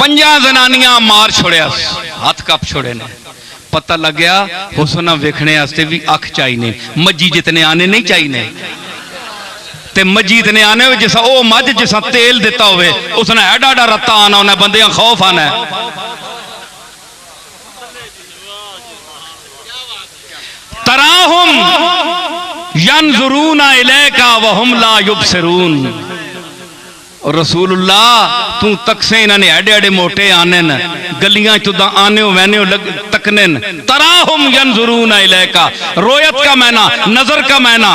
50 जनानियां मार छोड़िया, हाथ कप छोड़े ने। पता लग गया हुसन वेखने वास्ते भी अख चाहिए, मजी जितने आने नहीं चाहिए, ते मजी इतने आने जिसा ओ मझ जिसा तेल दिता होवे उसने एडा एडा रत्ता आना, उन्हें बंदे खौफ आना है। तराहुम यंजुरूना इलैका वहुम ला युबसिरून। और रसूलुल्लाह तू तकसे इन्होंने एडे एडे मोटे आने न, गलियां तुदा आने वैने तकने न। तराहुम यंजुरूना इलैका, रोयत का मैना, नजर का मैना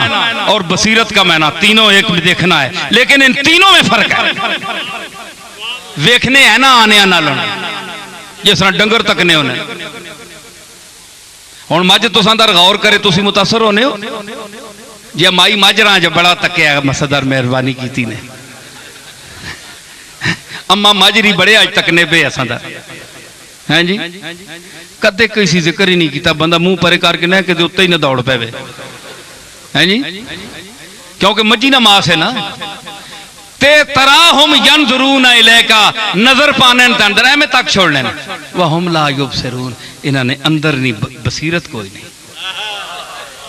और बसीरत का मैना, तीनों एक में देखना है, लेकिन इन तीनों में फर्क है। वेखने है ना आने नाल, जिस तरह डंगर तकने होने। हुण मझ तुसां दा गौर करे, तुसीं मुतासर होने हो जे माई माजरा च बड़ा तकिया मसदर मेहरबानी की ने। अम्मा माजरी बड़े अज तकने पे असा है जी, कदे किसी जिक्र ही नहीं किया, बंदा मुंह परे करके ना कि उत्ते ही ना दौड़ पे है जी, क्योंकि मजी ना मास है ना। ते तराहुम यंजुरूना इलैका, नजर पाने अंदर है, मैं तक छोड़ने वहुम ला युबसिरून, इन्होंने अंदर नहीं बसीरत कोई नहीं,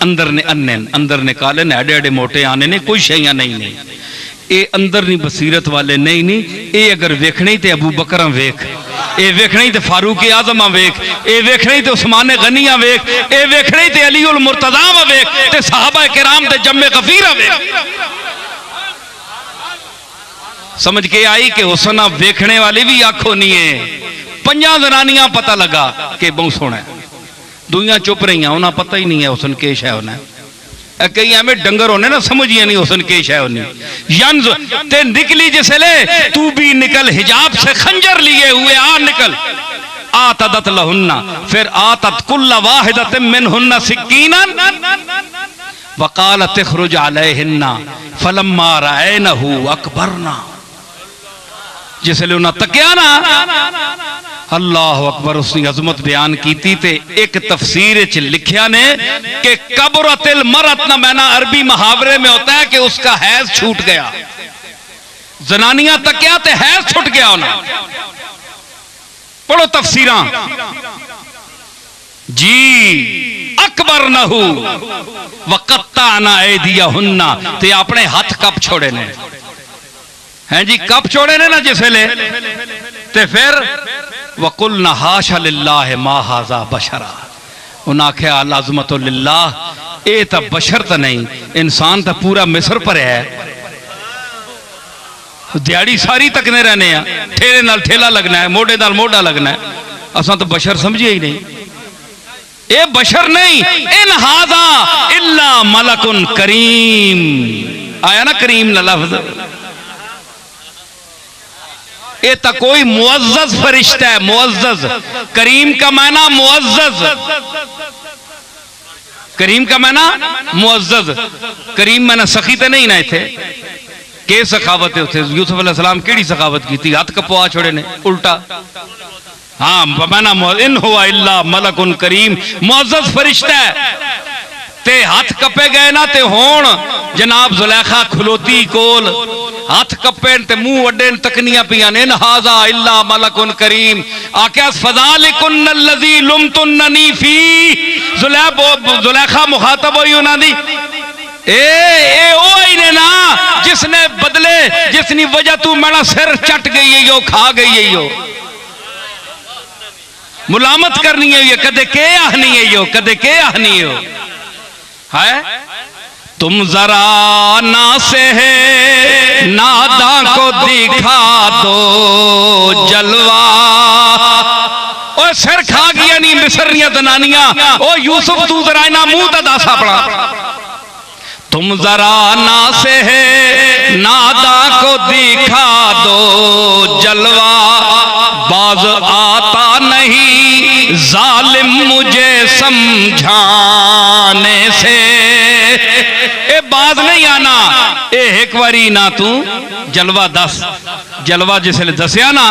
अंदर ने अन्ने, अंदर ने काले ने, एडे एडे मोटे आने ने, कोई शैया नहीं। ये अंदर नहीं बसीरत वाले नहीं। ये अगर वेखने तो अबू बकर वेख, ये वेखने तो फारूक आजम वेख, ये वेखने तो उस्मान गनिया वेख, ये वेखने तो अली उल मुर्तजा वेख, ते सहाबा किराम ते जम्मे गफीर वेख। समझ के आई कि हुसन वेखने वाली भी आंख होनी है। 50 जनानियां पता लगा कि बहुत सोना है, दुनिया चुप रही, उन्हें पता ही नहीं है हुसन के शय होना। कई एवं डंगर होने ना, समझिए नहीं हुसन के शय होनी। यंज ते निकली जिसले तू भी निकल, हिजाब से खंजर लिए हुए आ निकल। आतदत लहुन्ना, फिर आतत कुल्ला वाहिदत मिनहुन्ना सिक्कीनन वकालत इखरुज अलैहिन्ना फलम्मा रअयनहु अकबरना। जिसले उन्हें तकिया ना, अल्लाह अकबर, उसकी अजमत बयान की थी। ते एक तफसीर च लिखिया ने कि कबरतिल मरत ना, मैना अरबी मुहावरे में होता है कि उसका हैज छूट गया। जनानियां तकिया ते हैज छूट गया उन्हें। पढ़ो तफसीरा जी। अकबर नहू वकत्ता ना ऐदिया हुन्ना, ते अपने हाथ कब छोड़े ने हैं जी, कब छोड़े ने ना जिसले, ते फिर वकुल नहाशा लिल्लाह मा हाजा बशरा, उन्हें आख्या लाजमत लिल्लाह, ये तो बशर तो नहीं, इंसान तो पूरा मिस्र पर है। दिहाड़ी सारी तकने रहने, ठेले नाल ठेला लगना है, मोढ़े नाल मोढ़ा लगना है, असा तो बशर समझिए ही नहीं। ये बशर नहीं, इन हाजा इल्ला मलकुन करीम, आया ना करीम ना लफ्ज, ये तो कोई मुअज़्ज़ज़ फरिश्ता है, मुअज़्ज़ज़। करीम का माना मुअज़्ज़ज़, करीम का माना मुअज़्ज़ज़। करीम माना सखी तो नहीं ना, इथे के सखावत है। उथे यूसुफ अलैहिस्सलाम केड़ी सखावत की थी, हाथ कपवा छोड़े ने उल्टा। हाँ माना इन हुआ इल्ला मलकुन करीम, मुअज़्ज़ज़ फरिश्ता है। ते हाथ कपे गए ना, ते होण जनाब जुलेखा खलोती कोल, हाथ कपे ते मुंह वड्डे तकनियां पियां ने, हाजा इल्ला मलकुन करीम। आख्या फज़ालिकुन अल्लज़ी लुमतुन्ननी फी, जुलेखा मुखातब हुई उन्हां दी, ए ओ ही ने ना जिसने बदले, जिसनी वजह तू मेरा सिर चट गई है यो, खा गई है यो, मुलामत करनी है ये, कदे के आहनी है यो, कदे के आहनी हो है। तुम जरा ना से है नादा को दिखा दो जलवा, ओ सिर खा गया नहीं मिस्रिया जनानियां, ओ यूसुफ तू जरा ना मुंह दा दस अपना। तुम जरा ना से है नादा को दिखा दो जलवा, बाज आता नहीं जालिम मुझे समझाने से, ए बाज नहीं आना, ए एक बारी ना तू जलवा दस। जलवा जिसले दसिया ना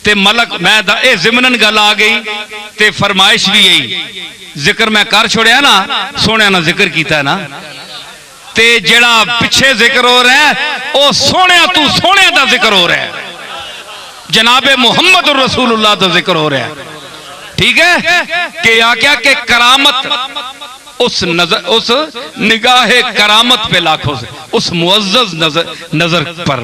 ते मलक मैं ए जिमनन गल आ गई, ते फरमाइश भी आई, जिक्र मैं कर छोड़िया ना, सोने ना जिक्र किया ना, ते जेड़ा पिछे जिक्र हो रहा है ओ सोने, तू सोने का जिक्र हो रहा है। जनाबे मोहम्मद रसूलुल्लाह का जिक्र हो रहा है। ठीक है कि आख्या के करामत उस नजर, उस निगाह करामत पे लाखों से, उस मुअज्जज नजर पर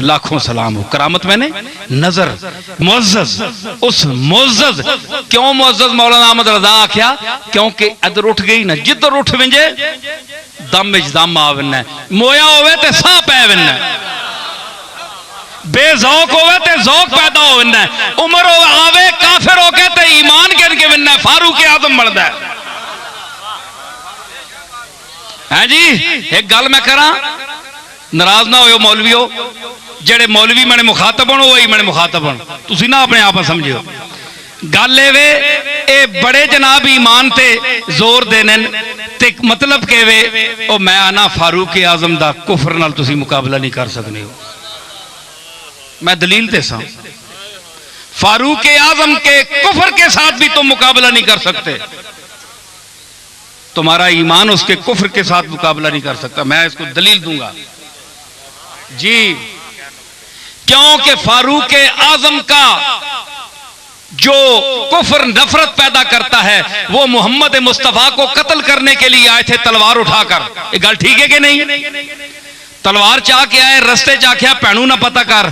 लाखों सलाम हो। करामत मैंने नजर, मुअज्जज, उस मुअज्जज। क्यों मुअज्जज मौलाना अहमद रजा आख्या? क्योंकि अदर उठ गई ना, जिधर उठ विंजे दम विच दम आ वन्ना, मोया होवे ते साह पै वन्ना, बेजौक होवे ते जौक पैदा हो वन्ना, उम्र आवे काफिर होके ते ईमान गिन के वन्ना, फारूक आजम बनदा है। है जी, एक गल मैं करा, नाराज ना हो मौलवियो, जेड़े मौलवी मैंने मुखातब हो वही मैंने मुखातब हो, तुसी ना अपने आप समझियो। गल ए बड़े जनाब ईमान ते जोर देने ते मतलब के वे ओ मैं आना फारूक आजम दा कुफर नाल तुसी मुकाबला नहीं कर सकते हो। मैं दलील ते सा, फारूक आजम के कुफर के साथ भी तुम मुकाबला नहीं कर सकते, तुम्हारा ईमान उसके कुफ्र के साथ मुकाबला नहीं कर सकता। मैं इसको दलील दूंगा जी, क्योंकि फारूक आजम का जो कुफ्र नफरत पैदा करता है वो मोहम्मद मुस्तफा को कत्ल करने के लिए आए थे तलवार उठाकर। ये गल ठीक है कि नहीं? तलवार चाह के आए, रस्ते चा क्या भैनू ना पता कर,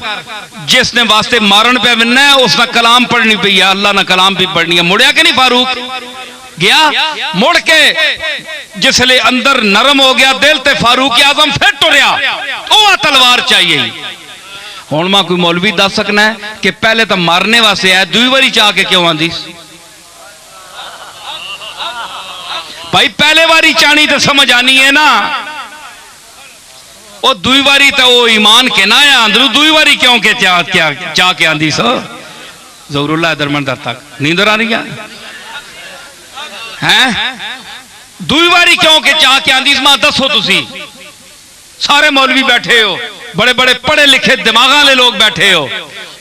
जिसने वास्ते मारन पे विनना है उसका कलाम पढ़नी पई है, अल्लाह ना कलाम भी पढ़नी है। मुड़िया कि नहीं फारूक? गया मुड़ के जिसले अंदर नरम हो गया दिल ते फारूक आजम फिर टुरिया, वो तलवार चाहिए। हुण मैं कोई मौलवी दस सकना है कि पहले तो मारने वास्ते आया, दुई बारी चाह के क्यों आंदी? भाई पहले बारी चाणी तो समझ आनी है ना, वो दुई बारी तो वो ईमान के ना है अंदरू, दुई बारी क्यों के चाह के आंदी? सो ज़रूरुल्लाह दरमंदर तक नींदर आ रही है दुई बारी क्यों के चाह के आंदी? मां दसो तुसी, सारे मौलवी बैठे हो, बड़े बड़े पढ़े लिखे दिमाग वाले लोग बैठे हो,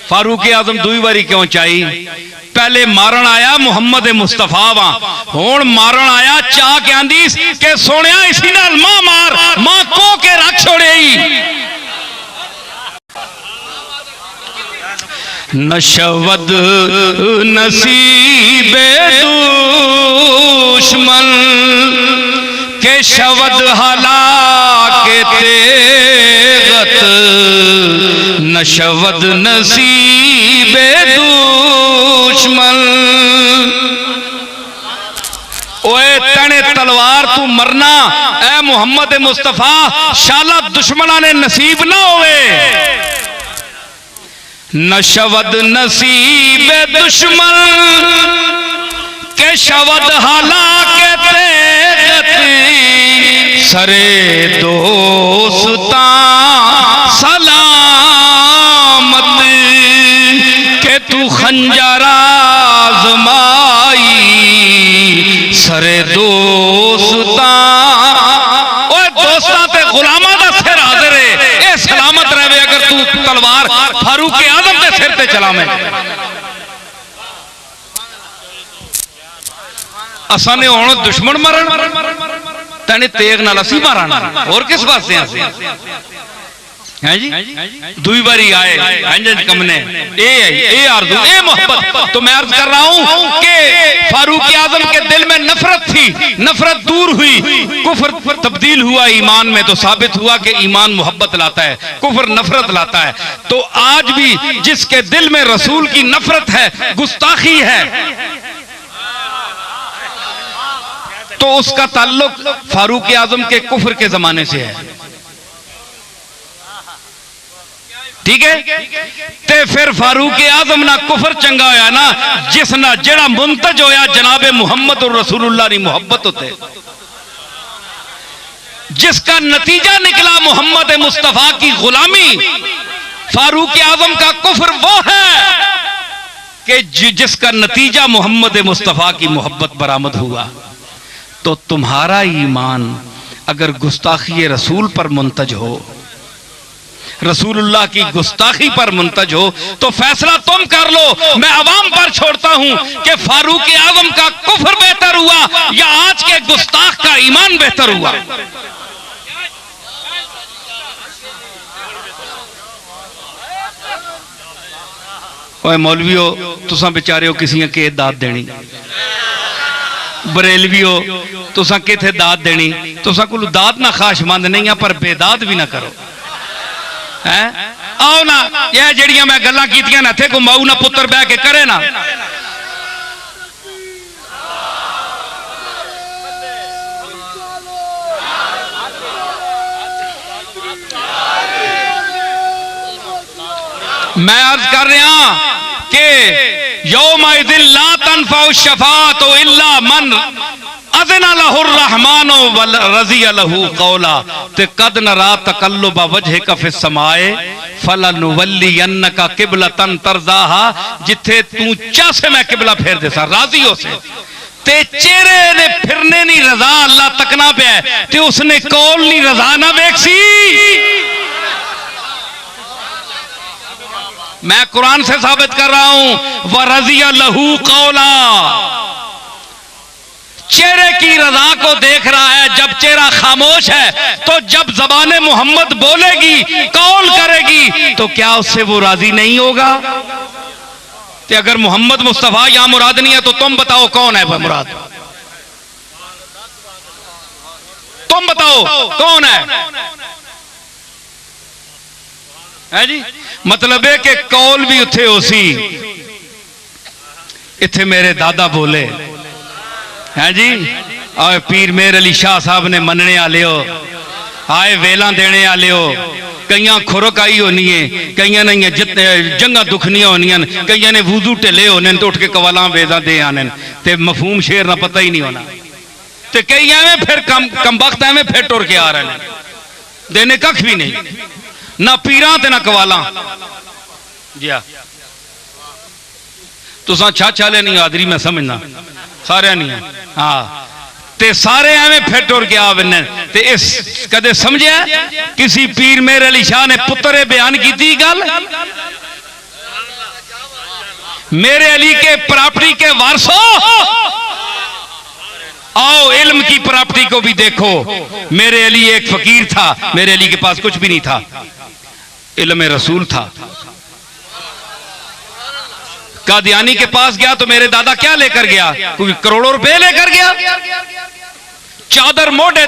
फारूक आजम दुई बारी क्यों चाहिए? पहले मारन आया मुहम्मद मुस्तफा वा, हुण मारन आया चाह के आंदी के सोनिया इसी नाल मां मार, मां को के रख छोड़े। नशवद नसीबे दुश्मन के शवद हलाके तेगत, नशवद नसीबे दुश्मन। ओए तने तलवार तू मरना ए मुहम्मद मुस्तफा, शाला दुश्मना ने नसीब ना होवे। नशवद नसीब दुश्मन के शवद हालाके तेगत, सरे दोस्ता सलामत के तू खंजरा आज़माई, सरे दोस्ता ओए दोस्ता ते गुलामा दा सिर हाजिर है, ए सलामत रहे अगर तू तलवार फारूक आजम के सिर पे चला। मैं असा ने हुण दुश्मन मरन तने तेग नाल असी मारना, और किस वास्ते हैं जी? दुई बारी आए अंजन कमने ए आरज़ू ए मोहब्बत। तो मैं अर्ज कर रहा हूं कि फारूक आजम के दिल में नफरत थी, नफरत दूर हुई, कुफ्र तब्दील हुआ ईमान में, तो साबित हुआ कि ईमान मोहब्बत लाता है, कुफ्र नफरत लाता है। तो आज भी जिसके दिल में रसूल की नफरत है, गुस्ताखी है, तो उसका ताल्लुक फारूक आजम के कुफ्र के जमाने से है। ठीक है, ते फिर फारूक आजम ना कुफर चंगा होया ना, जिस ना जेड़ा मुंतज होया जनाबे मुहम्मद और रसूलुल्लाह की मोहब्बत होते, जिसका नतीजा निकला मोहम्मद मुस्तफा की गुलामी। फारूक आजम का कुफर वो है कि जिसका नतीजा मोहम्मद मुस्तफा की मोहब्बत बरामद हुआ। तो तुम्हारा ईमान अगर गुस्ताखी रसूल पर मुंतज हो, रसूलुल्लाह की गुस्ताखी पर मुंतज हो, तो फैसला तुम कर लो। मैं अवाम पर छोड़ता हूं कि फारूक आजम का कुफ्र बेहतर हुआ या आज के गुस्ताख का ईमान बेहतर हुआ। ओए मौलवियो तुसा बेचारे हो किसी के दाद देनी, बरेलवियो तुसा किथे दाद देनी, तुसा कोल दाद ना खाशमंद नहीं है पर बेदाद भी ना करो है। आओ ना यह जड़ियां मैं गल्लां कीतियां ना इत्थे को माऊ ना पुत्र बह के करे ना। मैं अर्ज कर रहा कि यौमइज़िन ला तनफ़उ शफ़ाअतु इल्ला मन अज़िना लहुर रहमानु व रज़िया लहू क़ौला। ते कद नरा तक़ल्लुब वजहिका फ़िस समाए फलनुवल्लियन्नका क़िबलतन तरज़ाहा। जिथे तू चाहे मैं किबला फेर देसा राजी हो से ते चेहरे ने फिरने नहीं रजा अल्लाह तकना पे ते उसने कौल नहीं रजा ना वेखसी। मैं कुरान से साबित कर रहा हूं व रज़िया लहू कौला। चेहरे की रजा को देख रहा है। जब चेहरा खामोश है तो जब ज़बाने मोहम्मद बोलेगी कौल करेगी तो क्या उससे वो राजी नहीं होगा? कि अगर मोहम्मद मुस्तफा या मुराद नहीं है तो तुम बताओ कौन है वह मुराद? तुम बताओ कौन है जी? मतलब है कि कौल भी उथे उसी इथे मेरे दादा बोले हैं जी। आए पीर मेर अली शाह साहब ने मनने आले हो, आए वेला देने आले हो। कई खुरक आई होनी है, कई ने जंगा दुखनिया होनी, कई ने वूजू ढिले होने तो उठ के कवाला वेदा दे आने ते मफहूम शेर ना पता ही नहीं होना। ते कई एवं फिर कम वक्त एवं फिर टुर के आ रहे हैं, देने कख भी नहीं, ना पीरा ते ना कवाला जी। तुसा छा लेनी आदरी मैं समझना सारे नहीं है हाँ। ते सारे एवं फिर टुर के आ बने ते इस कदे समझे किसी पीर मेर अली शाह ने पुत्रे बयान की थी गल? मेरे अली के प्रॉपर्टी के वारसों आओ इल्म की प्रॉपर्टी को भी देखो। मेरे अली एक फकीर था, मेरे अली के पास कुछ भी नहीं था, इल्म रसूल था। कादियानी के पास गया तो मेरे दादा क्या लेकर गया? कोई करोड़ों रुपए लेकर गया। चादर मोड़े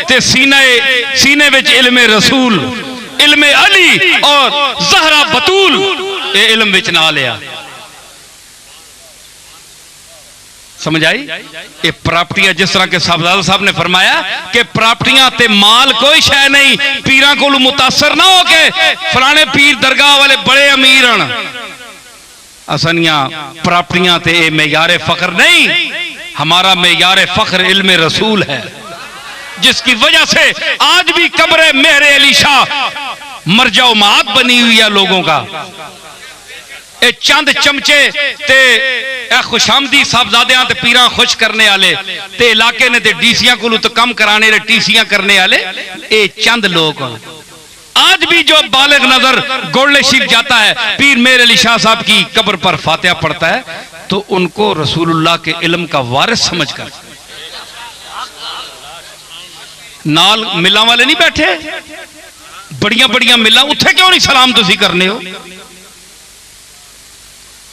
ते सीने विच इल्म रसूल, इल्म अली और ज़हरा बतूल ये इल्म विच ना लिया। समझ आई? ये प्रॉपर्टियां जिस तरह के साहबजादा साहब ने फरमाया कि प्रॉपर्टियां ते माल कोई शय नहीं, पीरां को मुतासर ना हो के फलाने पीर दरगाह वाले बड़े अमीर हैं। असनिया प्रॉपर्टियां ते ये मेयारे फख्र नहीं, हमारा मेयारे फख्र इल्म रसूल है, जिसकी वजह से आज भी कब्र मेरे अली शाह मरजाओ मात बनी हुई है लोगों का। ए चंद चमचे ते खुशामदी साहबजादियां ते पीरां खुश करने वाले ते इलाके ने ते डीसियां को तो कम कराने रे टीसियां करने वाले ए चंद लोग। आज भी जो बालिग नजर गोड़ले शीफ जाता है पीर मेर अली शाह साहब की कब्र पर फातिहा पढ़ता है तो उनको रसूलुल्लाह के इल्म का वारिस समझकर, नाल मिलां वाले नहीं बैठे, बड़ियां बड़ियां मिलां, उत्थे क्यों नहीं सलाम तुसी करने हो?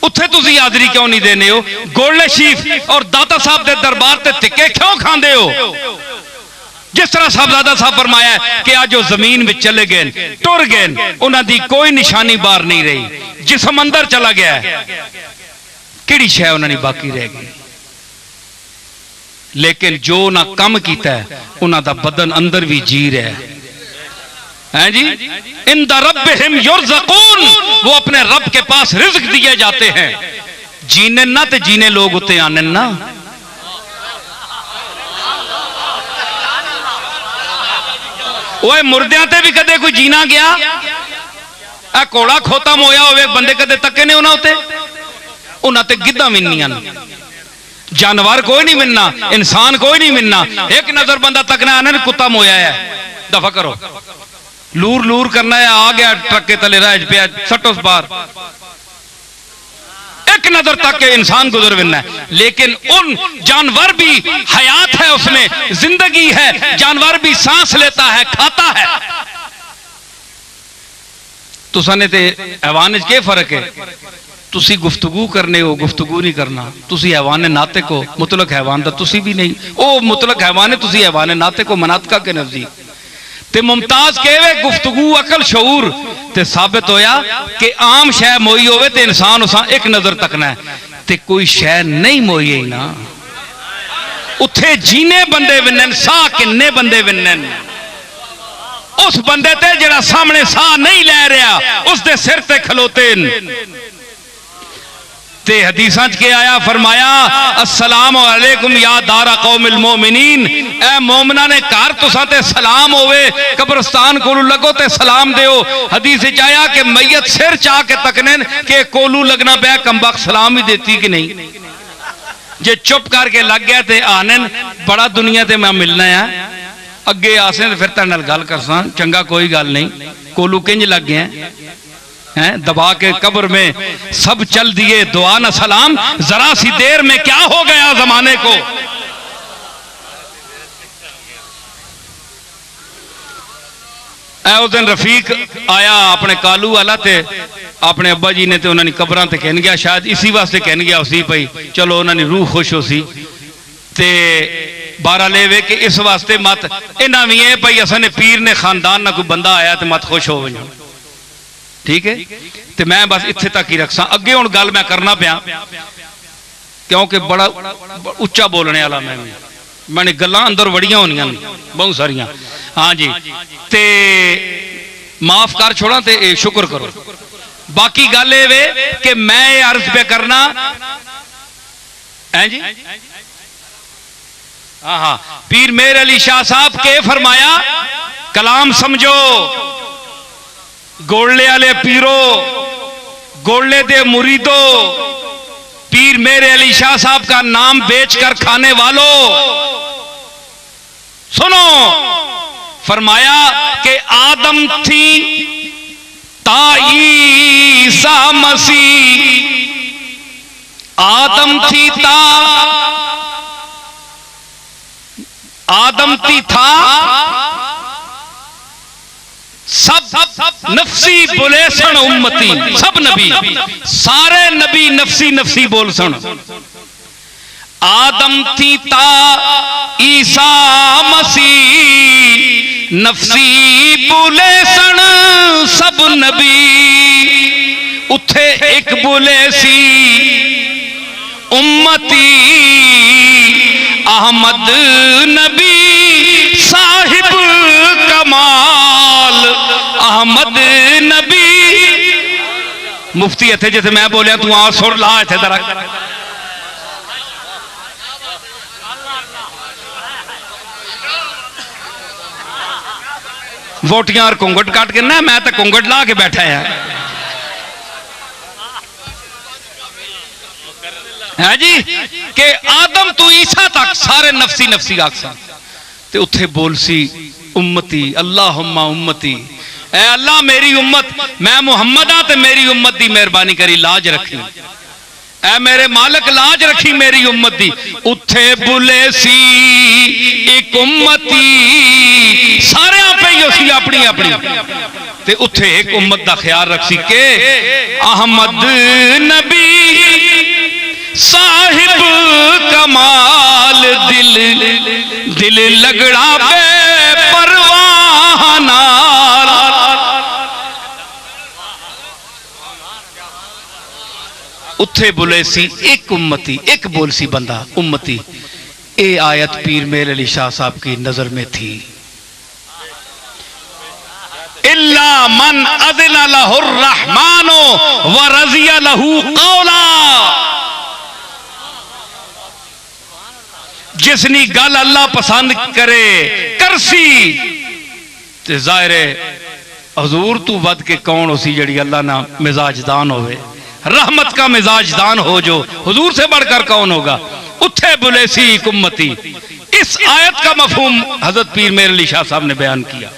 उत्थे तुसी हाजरी क्यों नहीं देने हो? गोड़ले शीफ और दाता साहब के दरबार ते टिक्के क्यों खांदे हो? जिस तरह साहबजादा साहब फरमाया कि आज जो जमीन में चले गए टुर गए, उन्होंने कोई निशानी बाहर नहीं रही, जिस्म अंदर चला गया है, किहड़ी शय उन्होंने बाकी रह गई। लेकिन जो ना कम किया है उन्होंने बदन अंदर भी जी रहा है जी। इंदा रब्बिहिम युरज़क़ून, वो अपने रब के पास रिज़्क दिए जाते हैं। जीने ना ते जीने लोग उत्ते आने ना। ओए मुर्दियां ते भी कदे कोई जीना गया? आ घोड़ा खोता मोया होवे बंदे कदे तके ने उन्हां उते? उन्हां ते गिद्धां मिलनियां, जानवर कोई नहीं मिलना, इंसान कोई नहीं मिलना। एक नजर बंदा तकना आने कुत्ता मोया है, दफा करो। लूर लूर करना है, आ गया ट्रक के तले रह पे सटो उस बार, एक नजर तक के इंसान गुजर बिना है। लेकिन उन जानवर भी हयात है, उसमें जिंदगी है, जानवर भी सांस लेता है, खाता है। तुसा ने ते हैवान के फर्क है? तुसी गुफ्तगू करने हो, गुफ्तगू नहीं करना। तुसी हैवान नातिक हो, मुतलक हैवान दा तुसी भी नहीं। ओ मुतलक हैवान है, तुसी हैवान नातिक हो मनातका के नजदीक। ते मुमताज कहवे गुफ्तगू अकल शऊर ते साबित होया कि आम शह मोई होवे ते इंसान उस एक नजर तकना है ते कोई शह नहीं मोई ही ना। उत्थे जीने बंदे विनन, साह किन्ने बंदे विनन। उस बंदे ते जिहड़ा सामने साह नहीं लै रहा उसके सिर ते खलोते ते हदीसां च के आया, फरमाया अस्सलाम अलैकुम या दारा कौमिल मोमिनीन। ए मोमना ने घर तुसां ते सलाम होवे, कब्रस्तान कोलू लगो ते सलाम दियो। हदीस च आया कि मैयत सिर चा के तकने के कोलू लगना पे कमबख्त सलाम ही देती कि नहीं। जे चुप करके लग गया ते आनन बड़ा दुनिया ते मैं मिलना है, अगे आसे फिर तेरे नाल गल करसा, चंगा कोई गल नहीं। कोलू किंज लग गया हैं दबा के कब्र में सब चल दिए दुआ न सलाम, जरा सी देर में क्या हो गया जमाने को। उस दिन रफीक आया अपने कालू वाला ते अपने अब्बा जी ने ते उन्होंने कब्रां ते कहन गया, शायद इसी वास्ते कहन गया उसी भाई चलो उन्होंने रूह खुश हो सी ते बारा लेवे कि इस वास्ते मत इन्ना भी है भाई असने पीर ने खानदान ना कोई बंदा आया तो मत खुश हो वजो। ठीक है, तो मैं बस इत्थे तक ही रखसा। अगे हुण गल मैं करना पिया क्योंकि बड़ा उच्चा बोलने वाला मैंने गल्लां अंदर वड़ियां होनियां बहुत सारियां। हाँ जी, ते माफ कर छोड़ा ते शुक्र करो। बाकी गल ये वे कि मैं ये अर्ज पे करना है जी। हाँ हाँ, पीर मेर अली शाह साहब के फरमाया कलाम समझो, गोले वाले पीरो, गोले दे मुरीदो, पीर मेरे अली शाह साहब का नाम बेचकर खाने वालों, सुनो। फरमाया कि आदम थी ता ईसा मसीह, आदम थी ता आदम थी था सब नफसी बोले सन उम्मती, सब नबी सारे नबी नफसी नफसी बोल सन। आदम थी ता ईसा मसीह नफसी बोले सन सब नबी, उथे एक बोले सी उम्मती अहमद नबी साहिब कमाल, अहमद नबी। मुफ्ती इत्थे जिथे मैं बोलिया तू आ सुर ला इत्थे जरा। वोटियां और कुंगट काट के ना, मैं तो कुंगट ला के बैठा है जी कि आदम तू ईसा तक सारे नफसी नफसी आखसा ते उथे बोल सी उम्मती अल्लाहुम्मा उम्मती, ऐ अल्लाह मेरी उम्मत, मैं मुहम्मद हाँ ते मेरी उम्मत दी मेहरबानी करी लाज रखी, ऐ मेरे मालिक लाज रखी मेरी उम्मत दी। उथे बुले सी एक उम्मती, सारे पे ही उसी अपनी अपनी ते उथे एक उम्मत दा ख्याल रखसी के अहमद नबी साहिब कमाल, दिल दिल लगड़ा बे परवाह नाल। उथे बोले सी एक उम्मती, एक बोल सी बंदा उम्मती। ए आयत पीर मेर अली शाह साहब की नजर में थी, इल्ला मन अज़िना लहुर रहमानो व रज़िया लहू कौला, जिसनी गल अल्लाह पसंद करे करसी ते जाहिर हजूर तू वध के कौन उसी जड़ी अल्लाह ना मिजाजदान होवे, रहमत का मिजाजदान हो जो हुजूर से बढ़कर कौन होगा। उठे बुले सी उम्मती, इस आयत का मफहूम हजरत पीर मेर अली शाह साहब ने बयान किया।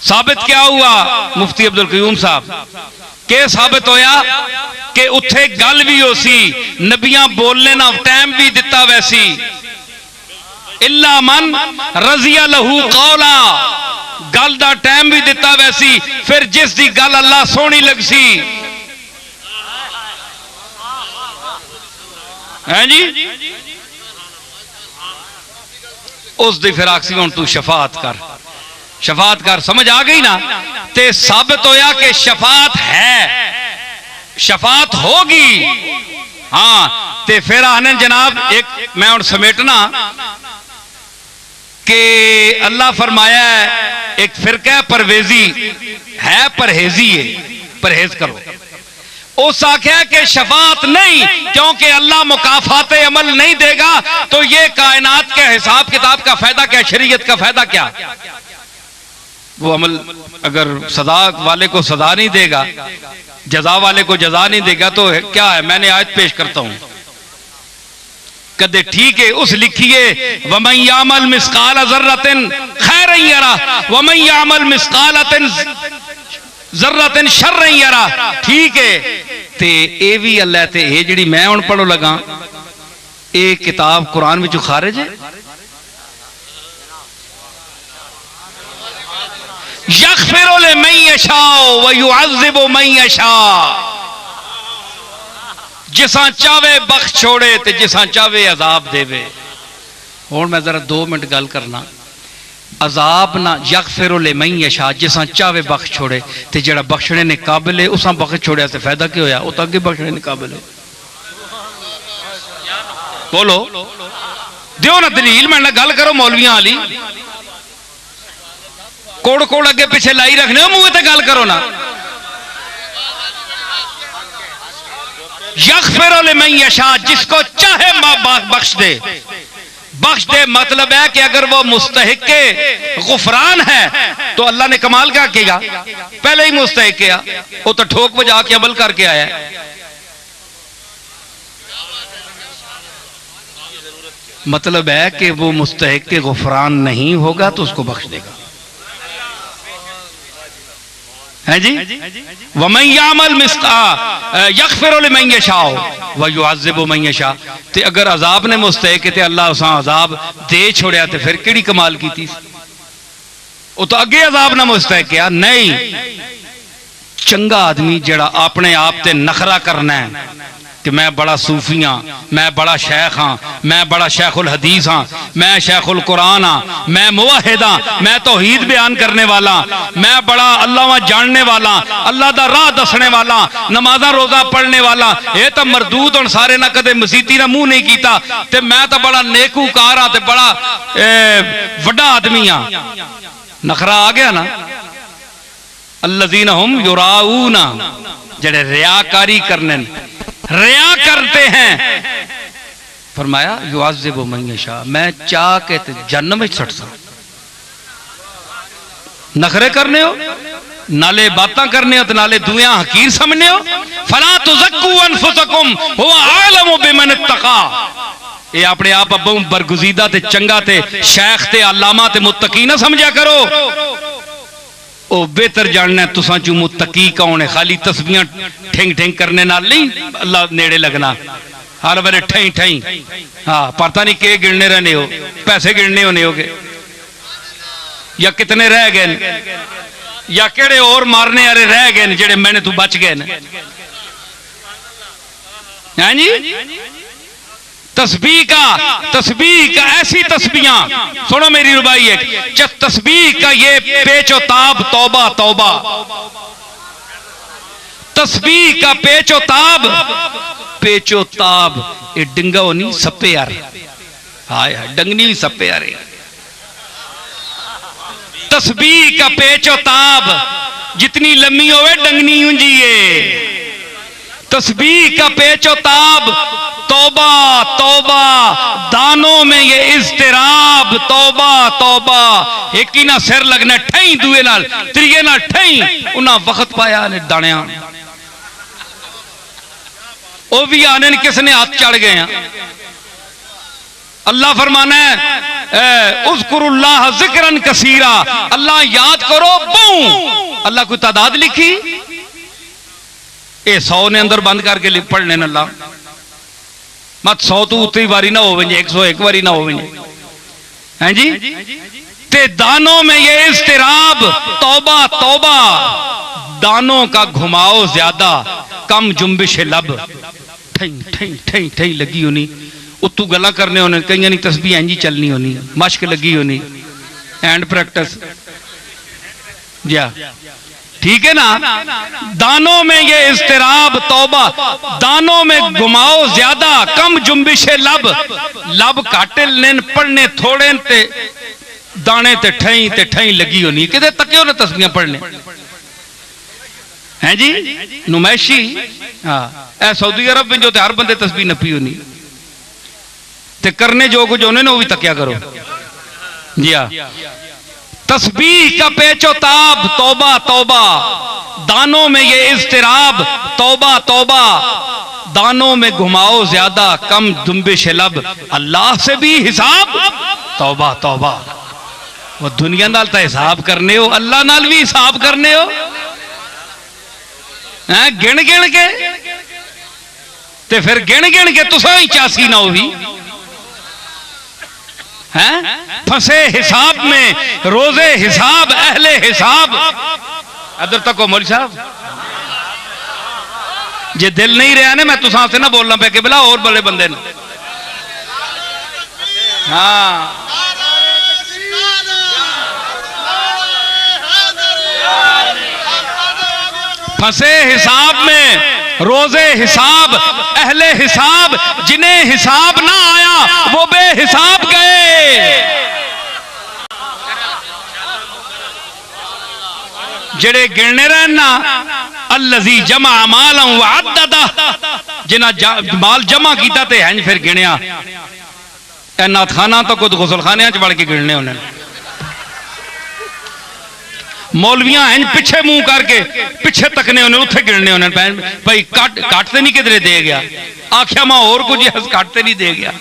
साबित क्या हुआ मुफ्ती अब्दुल कयूम साहब के साबित होया कि उथे गल भी हो सी, नबियां बोलने ना टाइम भी दिता वैसी, इल्ला मन रज़िया लहू कौला, गल दा टाइम भी दिता वैसी, फिर जिस दी गल अल्लाह सोहनी लगसी है जी। उस दी फिर आखसी हुण तू शफात कर, शफात कर। समझ आ गई ना? ते साबित होया कि शफात है, शफात होगी। हाँ, ते फिर आने जनाब एक मैं हुण समेटना कि अल्लाह फरमाया है एक फिरका परवेजी है, परहेजी है, परहेज करो। उस आख्या कि शफात नहीं, क्योंकि अल्लाह मुकाफात अमल नहीं देगा तो ये कायनात के हिसाब किताब का फायदा क्या, शरीयत का फायदा क्या? वो अमल अगर सदा वाले को सदा नहीं देगा, जजा वाले को जजा नहीं देगा तो क्या है? मैंने आयत पेश करता हूं, कदे ठीक है उस लिखिए वमन यामल मिस्काल ज़र्रतिन खैरन यरा वमन यामल मिस्काल ज़र्रतिन शर्रन यरा। ठीक है, ते ए भी अल्लाह ते ए जिहड़ी मैं हुण पढ़ो लगा ए किताब कुरान विचों खारिज है। यग़फ़िरु लिमन यशा व युअज़्ज़िबु मन यशा, जिसा चावे बख्श छोड़े ते जिसा चावे अजाब देवे। हुण मैं जरा 2 मिनट गल करना। अजाब ना यग़फ़िरु लिमन यशा, जिसा चावे बख्श छोड़े, ते जेड़ा बख्शने ने काबिल है उसा बख्श छोड़िया ते फायदा क्या होया? वो तो अगे बख्शने ने काबिल है। बोलो दियो ना दलील, मैं ना गल करो मौलवियां वाली, कोड़ कोड़ अगे पीछे लाई रखने हो, मुंह ते गल करो ना। यग़फ़िरु लिमन यशा, जिसको चाहे बख्श दे। बख्श दे मतलब है कि अगर वो मुस्तहिक के गुफरान है तो अल्लाह ने कमाल क्या किया, पहले ही मुस्तहिक किया, वो तो ठोक बजा के अमल करके आया है। मतलब है कि वो मुस्तहिक के गुफरान नहीं होगा तो उसको बख्श देगा, है जी। वमन यामल यग़फ़िरु लिमन यशा व युअज़्ज़िबु मन यशा, ते अगर अजाब ने मुस्तहिक ते अल्लाह उसा अजाब दे छोड़िया ते फिर केड़ी कमाल की थी? वो तो अगे अजाब ना मुस्तहिक किया। नहीं, चंगा आदमी जेड़ा अपने आप ते नखरा करना है कि मैं बड़ा सूफी हाँ, मैं बड़ा शेख हाँ, मैं बड़ा शेखुल हदीस हाँ, मैं शेखुल कुरान हाँ, मैं मुवाहिद हाँ, मैं तौहीद बयान करने वाला, मैं बड़ा अल्लाह जानने वाला, अल्लाह दा राह दसने वाला, नमाजा रोजा पढ़ने वाला, ये तो मरदूद और सारे ना कदे मसीती ना मुंह नहीं कीता, ते मैं तो बड़ा नेकूकार हाँ, ते बड़ा वड्डा आदमी हाँ। नखरा आ गया ना। अल्लज़ीना हुम युराऊना, जेड़े रियाकारी करने रिया करते हैं, फरमाया युअज़्ज़िबु मन यशा, मैं चाह के जन्नत में सटसा। नखरे करने हो, नाले बातां करने हो, तो नाले दुनिया हकीर समझने हो। फला तुज़क्कू अनफुसकुम हुवा आलमु बिमन इत्तक़ा, ये अपने आप अब्बू बरगुज़ीदा ते चंगा ते शेख ते अल्लामा ते मुत्तकी ना समझा करो। ओ बेहतर जानना है तुसा चू मुत्तकी कौन है। खाली तस्बीहां ठेंग ठेंग करने नाल नहीं अल्लाह नेड़े लगना, हर वेले ठई ठई। हाँ, पता नहीं के गिनने रहने हो, पैसे गिनने होने होगे या कितने रह गए या केड़े और मारने वाले रह गए जेड़े मैंने तू बच गए हैं जी। तस्बीह का ऐसी तस्बीहां सुनो मेरी रुबाई है, जब तस्बीह का ये पेचोताब तौबा तौबा, तस्बीह का पेचोताब ये डिंगा नहीं सप्पे यार, हाय हाय डंगनी भी सप्पे यार। तस्बीह का पेचोताब जितनी लम्बी होवे डंगनी ऊंजी है। तस्बीह का पेचोताब तौबा तौबा, दानों में ये इज़्तिराब तौबा तौबा। एक ही ना सिर लगना ठई, दुए नाल त्रिये नाल ठई, उन्ना वक्त पाया ने दानिया वो भी आने किसने हाथ चढ़ गए हैं। अल्लाह फरमाना है उज़्कुरुल्लाह ज़िक्रन कसीरा, अल्लाह याद करो बहु। अल्लाह कोई तादाद लिखी? ये 100 ने अंदर बंद करके पढ़ने न अल्लाह मत 100 तो उतनी बारी ना हो, 101 बारी ना हो, हैं जी। ते दानों में ये इज़्तिराब तौबा तौबा, दानों का घुमाओ ज्यादा कम जुम्बिश लब। ठई ठई ठई ठई लगी होनी, उत्तू गल्लां करने होने, कईयां दी तस्बीह इंज ही चलनी होनी, मश्क लगी होनी, एंड प्रैक्टिस या ठीक है ना। दानों में ये इस्तिराब तौबा, दानों में घुमाओ ज्यादा कम जुम्बिशे लब, लब घाटे लेन पढ़ने थोड़े ते दाने ते ठई लगी होनी, किते तकियो ने तस्बीहां पढ़ने हैं जी नुमाइशी। हाँ ए सऊदी अरब में जो हर बंदे तस्बीह नपी होनी ते करने जो कुछ होने ने वो भी तकिया करो जी। हाँ तस्बीह का पेचो ताब तौबा तौबा, दानों में ये इज़्तिराब तौबा तौबा, दानों में घुमाओ ज्यादा कम जुम्बिश लब, अल्लाह से भी हिसाब तौबा तौबा। वो दुनिया नाल तो हिसाब करने हो, अल्लाह नाल भी हिसाब करने हो हैं, गिन गिन के ते फिर गिन गिन के तुसा ही 84 ना हो भी हैं, फंसे हिसाब में रोजे हिसाब अहले हिसाब। अदर तक मौलवी साहब जे दिल नहीं रहा ना, मैं तुसा से ना बोलना पे कि बिला और बड़े बंदे ने। हाँ फंसे हिसाब में रोजे हिसाब अहले हिसाब, जिन्हें हिसाब ना आया वो बेहिसाब गए। जेड़े गिनने रहना अल्लज़ी जमा माला व अद्ददा, जिन्हें माल जमा किया ते हैं फिर गिनिया। नाथ खाना तो खुद गुसल खाने च बढ़ के गिनने उन्हें। मौलवियां हैं पिछे मुंह करके पिछे तकने उन्हें उत्थे गिनने उन्हें, भाई कट तो नहीं किधरे दे गया, आख्या मैं और कुछ कट तो नहीं दे गया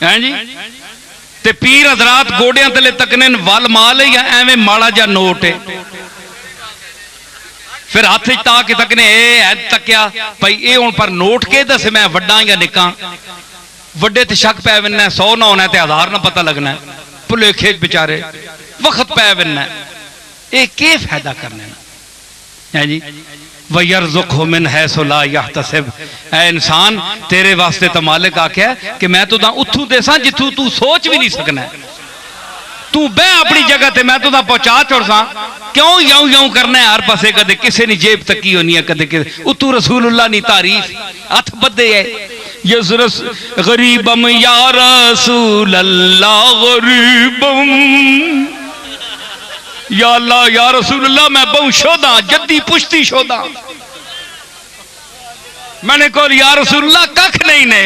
हैं जी। ते पीर हजरात गोडियां तले तकने वल माल है या एवं माड़ा जा नोट है, फिर हाथ ता के तकने है तकिया भाई ये हुण पर नोट के दस मैं वड्डा या निक्का, वड्डे ते शक पै बनना 100 ना होना ते 1000 ना पता लगना, भुलेखे बेचारे वक्त पै बनना, ये के फायदा करने है जी। वयरज़ुक़हु मिन हैसु ला यहतसिब, ऐ इंसान तेरे वास्ते तो मालिक आख्या कि मैं तुदा उथू देसा जिथू तू सोच भी नहीं सकना, तू बह अपनी जगह ते मैं तुदा पहुंचा छोड़सा, क्यों यूं यूं करना है हर पासे, कदे किसी ने जेब तकी होनी है, कदे उतू रसूलुल्लाह नी तारीफ हथ बदे है, यसरस गरीबम या रसूल अल्लाह गरीबम, या अल्लाह या रसूल अल्लाह मैं बहु शोदा जद्दी पुश्ती शोदा, मैंने कहा या रसूल अल्लाह कख नहीं ने,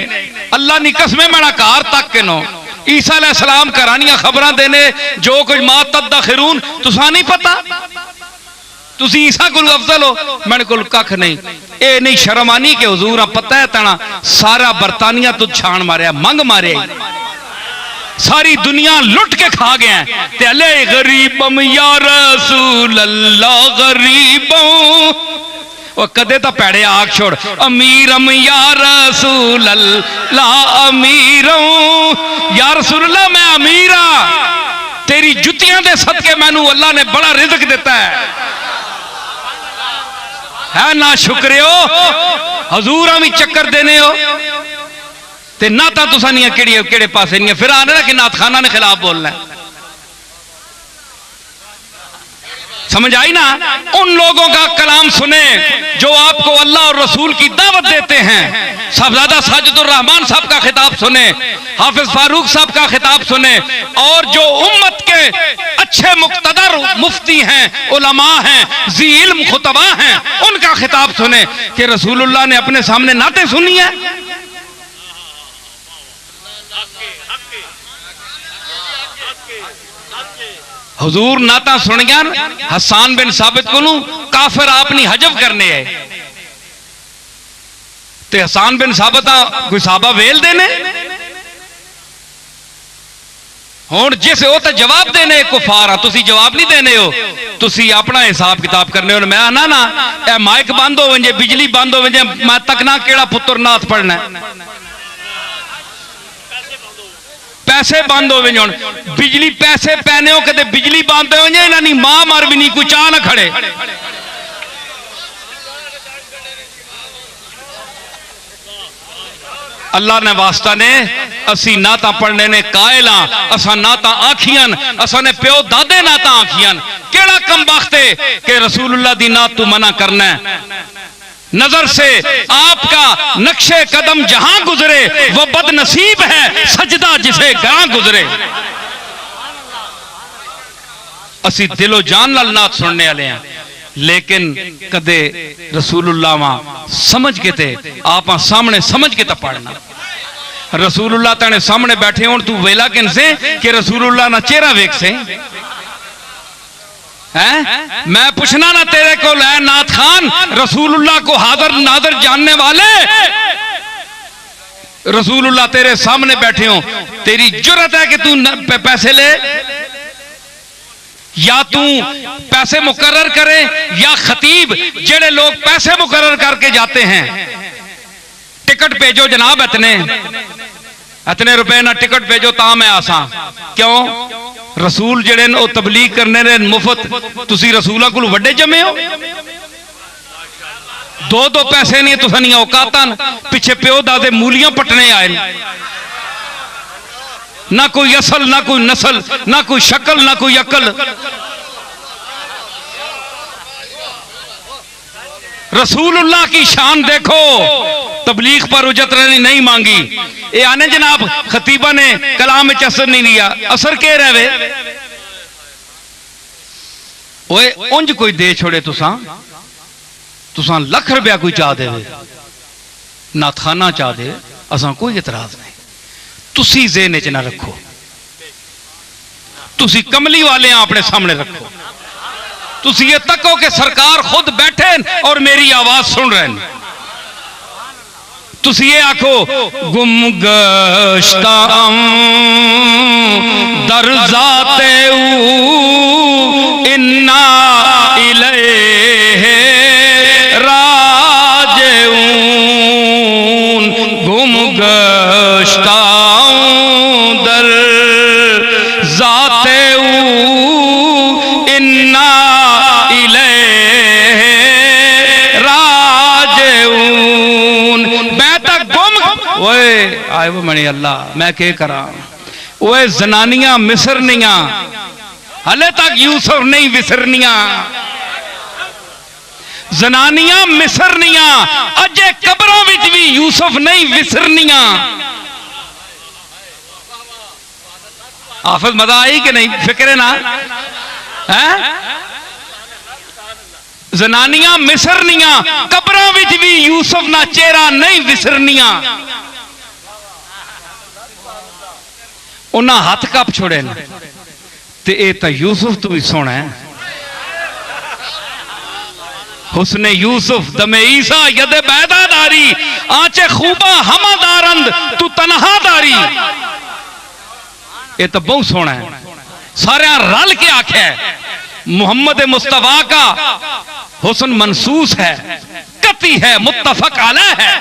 अल्लाह नी कसमें मैंने कार तक के नो ईसा अलैहिस्सलाम करानियां खबरां देने जो कुछ मा तदखिरून तुसा नहीं पता, तुसी ईसा कोल अफजल हो, मैंने कोल कख नहीं। ए नहीं शर्म आनी कि हुजूर पता है तना सारा बरतानिया तू छान मारिया मंग मारे, सारी दुनिया लुट के खा गया ते अले गरीबम या रसूल अल्लाह गरीबम, वो कदे तो पैड़े आग छोड़, अमीरम या रसूल अल्लाह अमीरम, या रसूल अल्लाह मैं अमीरा, तेरी जुतियां दे सदके मैनू अल्लाह ने बड़ा रिज़्क दिता है ना शुक्र हो हजूर भी चक्कर देने हो ते ना ता तुसा नहीं केड़े पासे नहीं, फिर आने ना कि नाथ खाना ने खिलाफ बोलना है, समझ आई ना। उन लोगों का कलाम सुने जो आपको अल्लाह और रसूल की दावत देते हैं, साहबजादा साजिदुर रहमान साहब का खिताब सुने, हाफिज फारूक साहब का खिताब सुने, और जो उम्मत के अच्छे मुक्तदर मुफ्ती हैं, उलमा हैं, ज़ी इल्म खुतबा हैं, उनका खिताब सुने कि रसूलुल्लाह ने अपने सामने नाते सुनी है। हुजूर नाता सुन गया हसान बिन साबित को काफिर आपनी हजब करने है, ते हसान बिन साबित कोई साहबा वेल देने हुण जिस वो तो जवाब देने कुफार आ, तुसी जवाब नहीं देने हो, तुसी अपना हिसाब किताब करने हो। मैं आना ना ए माइक बंद हो वजे, बिजली बंद हो वजे, मैं तकना केड़ा पुत्र नाथ पढ़ना है, पैसे बंद हो गए, बिजली पैसे पैने हो कदे बिजली बंद हो जाए, इन्होंने मां मर भी नहीं कोई चाह ना खड़े, अल्लाह ने वास्ता ने असी ना ता पढ़ने ने कायल हाँ, असा ना ता आखियन, असा ने प्यो दादे ना ता आखियन। केड़ा कम वक्त है कि रसूलुल्लाह दी नात तू मना करना है। नजर से आपका नक्शे कदम जहां गुजरे वो बदनसीब है सजदा जिसे गां गुजरे। असी दिलो जान नाल नात सुनने वाले हैं, लेकिन कदे रसूलुल्लाह वहां समझ के ते आप सामने समझ के तो पढ़ना। रसूलुल्लाह तेने सामने बैठे हो तू वेला किन से कि रसूलुल्लाह ना चेहरा वेख से हैं? मैं पूछना ना तेरे को है नाथ खान, रसूलुल्लाह को हाजिर नादर जानने वाले, रसूलुल्लाह तेरे सामने बैठे हो, तेरी जुर्रत है कि तू पैसे ले या तू पैसे मुकर्रर करे या खतीब जेड़े लोग पैसे मुकर्रर करके जाते हैं, टिकट भेजो जनाब इतने रुपए ना टिकट भेजो ता मैं आसा। क्यों? रसूल जेड़े ने तबलीग करने ने मुफ्त, तुसी रसूला को वड्डे जमे हो। दो पैसे नहीं तुसा नहीं औकातन पिछे प्यो दादे मूलियां पटने आए, ना कोई असल ना कोई नस्ल ना कोई शक्ल ना कोई अकल। रसूलुल्लाह की शान देखो, तबलीग पर उजरत नहीं मांगी। ये आने जनाब खतीबा ने कलाम में असर नहीं लिया, असर के रहे ओए उंज कोई दे छोड़े तुसा लख रुपया कोई चाह दे, नाथखाना चाह दे, असा कोई इतराज नहीं। तुसी ज़हन च ना रखो, तुसी कमली वाले अपने सामने रखो। तुसी ये तको कि सरकार खुद बैठे और मेरी आवाज सुन रहे हैं। तुसी ये आखो गुम गश्ता दर ज़ाते इन्ना इलैहि राजिऊन, गुम गश्ता दर ज़ाते इन्ना इलैहि राजिऊन। मैं तक गुम ओए आए वो मनी अल्लाह मैं के करा। ओए जनानियां मिसरनियां हले तक यूसुफ नहीं विसरनियां, जनानियां मिसरनियां अजे कब्रों विच भी यूसुफ नहीं विसरनियां। आफत मजा आई कि नहीं? फिक्र ना है? जनानियां मिसरनियां कब्रों विच भी यूसुफ ना चेहरा नहीं विसरनियां। उन्हें हाथ कप छोड़े न ते ए तां यूसुफ तू भी सोना है। हुस्ने यूसुफ दमे ईसा यदे बैदादारी आंचे खूबा हमादारंद तू तनहादारी। ये तो बहुत सोना है, सारे रल के आख्या है मोहम्मद मुस्तफा का हुस्न मनसूस है, कती है, मुत्तफक अलैह है।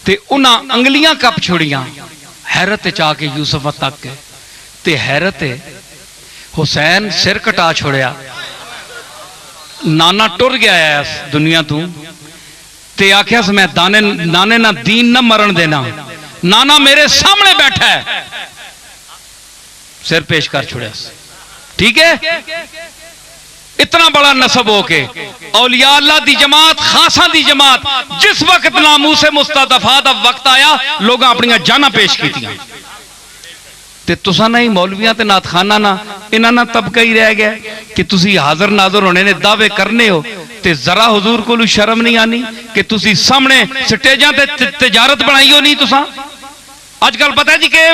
ते उन्हां अंगलियां कप छोड़ियां हैरत चाके यूसुफ तक ते हैरत हुसैन सिर कटा छोड़िया। नाना टुर गया है दुनिया तू ते आख्या मैं दाने नाने ना दीन ना मरण देना। नाना मेरे सामने बैठा है, सिर पेश कर छोड़िया। ठीक है, इतना बड़ा नसब होके औलिया अल्लाह दी जमात, खासा दी जमात, जिस वक्त नामूसे मुस्तदफा दा वक्त आया लोग अपनी जाना पेश कीतियां ते तुसा नहीं मौलवियां ते नाथखाना ना इन्हां ना तबका ही रह गया कि तुसी हाजिर नाजर होने ने दावे करने हो ते जरा हुजूर को शर्म नहीं आनी कि तुसी सामने स्टेजां ते तिजारत बनाई हो नहीं। तुसा आजकल पता है जी के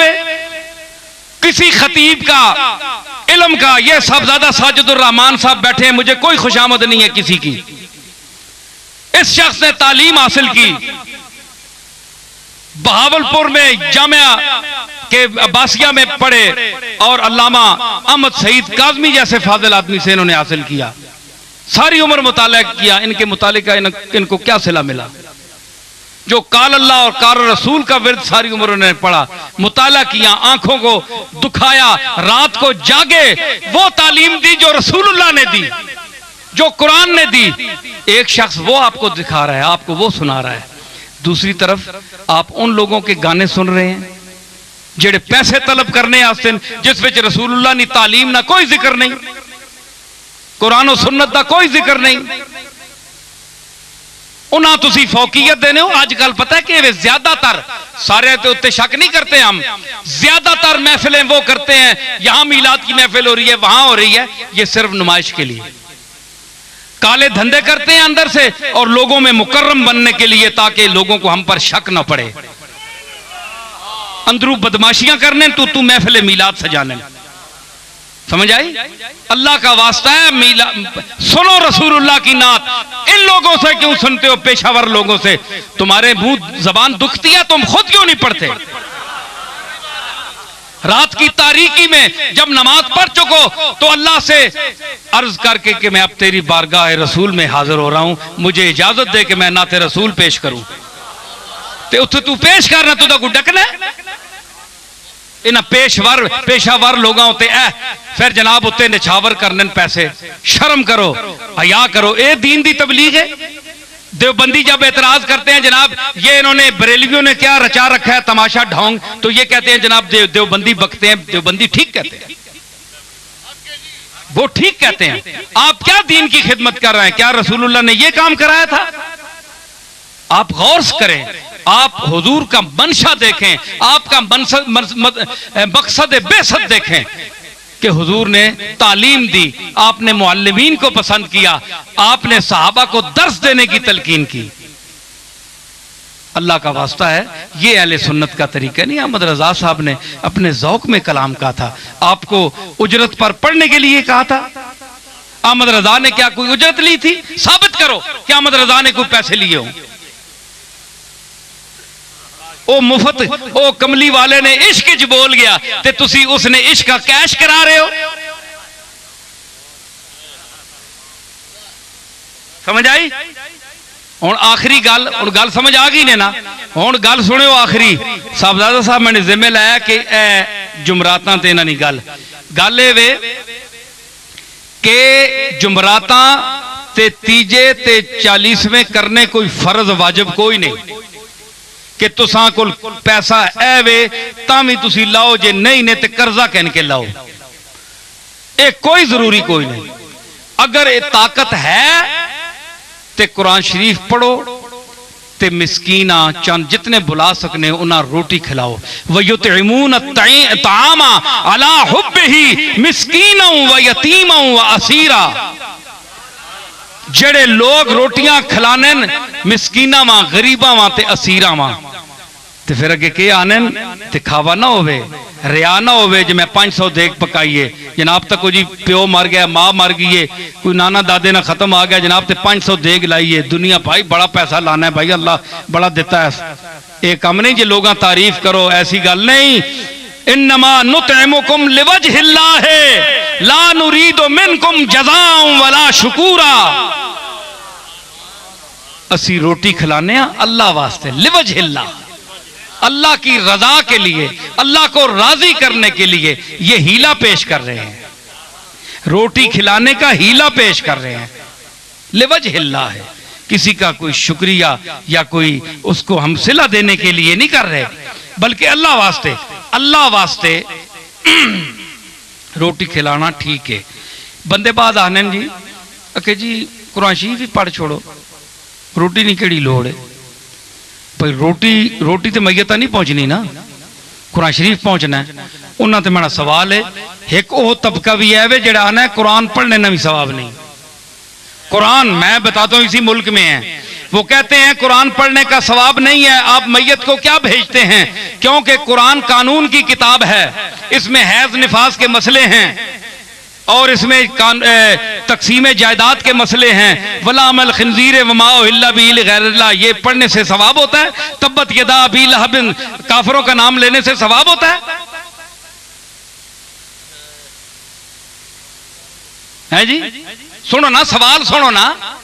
किसी खतीब का इल्म का ये साहबजादा साजिदुर रहमान साहब बैठे हैं, मुझे कोई खुशामद नहीं है किसी की। इस शख्स ने तालीम हासिल की बहावलपुर में जामिया के अब्बासिया में पढ़े और अल्लामा अहमद सईद काज़मी जैसे फाजिल आदमी से इन्होंने हासिल किया। सारी उम्र मुताला किया, इनके मुताले का इनको क्या सिला मिला? जो काल अल्लाह और काल रसूल का विर्द सारी उम्र उन्होंने पढ़ा, मुताला किया, आंखों को दुखाया, रात को जागे, वो तालीम दी जो रसूलुल्लाह ने दी, जो कुरान ने दी। एक शख्स वो आपको दिखा रहा है, आपको वो सुना रहा है। दूसरी तरफ आप उन लोगों के गाने सुन रहे हैं जेड़े पैसे तलब करने आस्ते, जिस विच रसूलुल्लाह नी तालीम ना कोई जिक्र नहीं, कुरान और सुन्नत का कोई जिक्र नहीं, उन्हें तुसी फौकियत देने हो। अजकल पता है कि वे ज्यादातर, सारे के उत्ते शक नहीं करते हम, ज्यादातर महफिलें वो करते हैं, यहां मीलाद की महफिल हो रही है, वहां हो रही है, ये सिर्फ नुमाइश के लिए, काले धंधे करते हैं अंदर से और लोगों में मुकर्रम बनने के लिए, ताकि लोगों को हम पर शक न पड़े। अंदरू बदमाशियां करने, तू महफिल मीलाद सजाने, समझ आई? अल्लाह का वास्ता है, सुनो रसूलुल्लाह की नात। इन लोगों से क्यों सुनते हो, पेशावर लोगों से? तुम्हारे मुंह जबान दुखती है, तुम खुद क्यों नहीं पढ़ते? रात की तारीकी में जब नमाज पढ़ चुको तो अल्लाह से अर्ज करके कि मैं अब तेरी बारगाह रसूल में हाजिर हो रहा हूं, मुझे इजाजत दे कि मैं नाते रसूल पेश करूं। ते उत्थे तू पेश करना, तुदा कोई डकना इन्हें पेशावर लोगों ते फिर जनाब उत्ते निछावर करने पैसे। शर्म करो, हया करो, ये दीन दी तबलीग है। देवबंदी जब एतराज करते हैं जनाब ये इन्होंने बरेलवियों ने क्या रचा रखा है तमाशा ढोंग, तो ये कहते हैं जनाब देवबंदी बकते हैं। देवबंदी ठीक कहते हैं, वो ठीक कहते हैं। आप क्या दीन की खिदमत कर रहे हैं? क्या रसूलुल्लाह ने ये काम कराया था? आप गौर करें, आप हुजूर का मंशा देखें, आपका मकसद बेसत देखें कि हुजूर ने तालीम दी, आपने मुअल्लिमीन को पसंद किया, आपने सहाबा को दर्स देने की तलकीन की। अल्लाह का वास्ता है, ये अहले सुन्नत का तरीका नहीं। अहमद रजा साहब ने अपने ज़ौक़ में कलाम कहा था, आपको उजरत पर पढ़ने के लिए कहा था। अहमद रजा ने क्या कोई उजरत ली थी? साबित करो कि अहमद रजा ने कोई पैसे लिए हो। ओ मुफ्त, ओ कमली वाले ने इश्क च बोल गया ते तुसी उसने इश्क का कैश करा रहे हो। समझ आई? हुण आखिरी गल समझ आ गई ने ना? हुण गल सुनियो आखिरी। साहबजादा साहब मैंने जिम्मे लाया कि जुमरातां ते इन्हां दी गल ए वे कि जुमरातां ते तीजे ते 40वें करने कोई फर्ज वाजिब कोई नहीं कि तुसा कोल पैसा है वे तां तुसी लाओ, जे नहीं ने ते कर्जा कहन के लाओ। ये कोई जरूरी कोई नहीं। अगर ये ताकत है ते कुरान शरीफ पढ़ो ते मिस्कीना चंद जितने बुला सकने उन्हें रोटी खिलाओ। वयुतइमून अत्तामा अला हुब्बिही मिस्कीना व यतीमा व असीरा। जेड़े लोग रोटियां खिलाने मिस्कीना वा, गरीबा वा ते असीरा वा, ते फिर अगे के आने ते खावा ना होवे, रिया ना होवे जे मैं 500 देग पकाइए जनाब, तक जी प्यो मर गया, मां मर गई है, कोई नाना दादे ना खत्म आ गया जनाब, ते 500 देग लाइए। दुनिया भाई बड़ा पैसा लाना है भाई, अल्लाह बड़ा देता है। ये कम नहीं जे लोग तारीफ करो, ऐसी गल नहीं। इन्नमा नुतइमुकुम लिवजहिल्लाह ला नुरीदु मिनकुम जज़ाअन वला शुकूरा। असी रोटी खिलाने अल्लाह वास्ते, लिवजहिल्लाह, अल्लाह की रजा के लिए, अल्लाह को राजी करने के लिए ये हीला पेश कर रहे हैं। रोटी खिलाने का हीला पेश कर रहे हैं, लिवजहिल्लाह है। किसी का कोई शुक्रिया या कोई उसको हम सिला देने के लिए नहीं कर रहे, बल्कि अल्लाह वास्ते, अल्लाह वास्ते रोटी खिलाना ठीक है। बंदे बाद आने जी अके जी कुरान शरीफ भी पढ़ छोड़ो, रोटी नहीं केड़ी लोड़ है भाई। रोटी तो मैयत नहीं पहुंचनी ना, कुरान शरीफ पहुंचना है। उन्होंने तो मेरा सवाल है, एक वो तबका भी है वे जड़ा आना है कुरान पढ़ने ना भी सवाब नहीं। कुरान मैं बताता हूं इसी मुल्क में है, वो कहते हैं कुरान पढ़ने का सवाब नहीं है, आप मैयत को क्या भेजते हैं? क्योंकि कुरान कानून की किताब है, इसमें हैज निफास के मसले हैं और इसमें तकसीम जायदाद के मसले हैं। वला अमल खिंजीर वमा उहिल्ला बिही लिगैरिल्लाह, ये पढ़ने से सवाब होता है। तब्बत यदा अबी लहब, काफिरों का नाम लेने से सवाब होता है जी? सुनो ना, सवाल सुनो ना।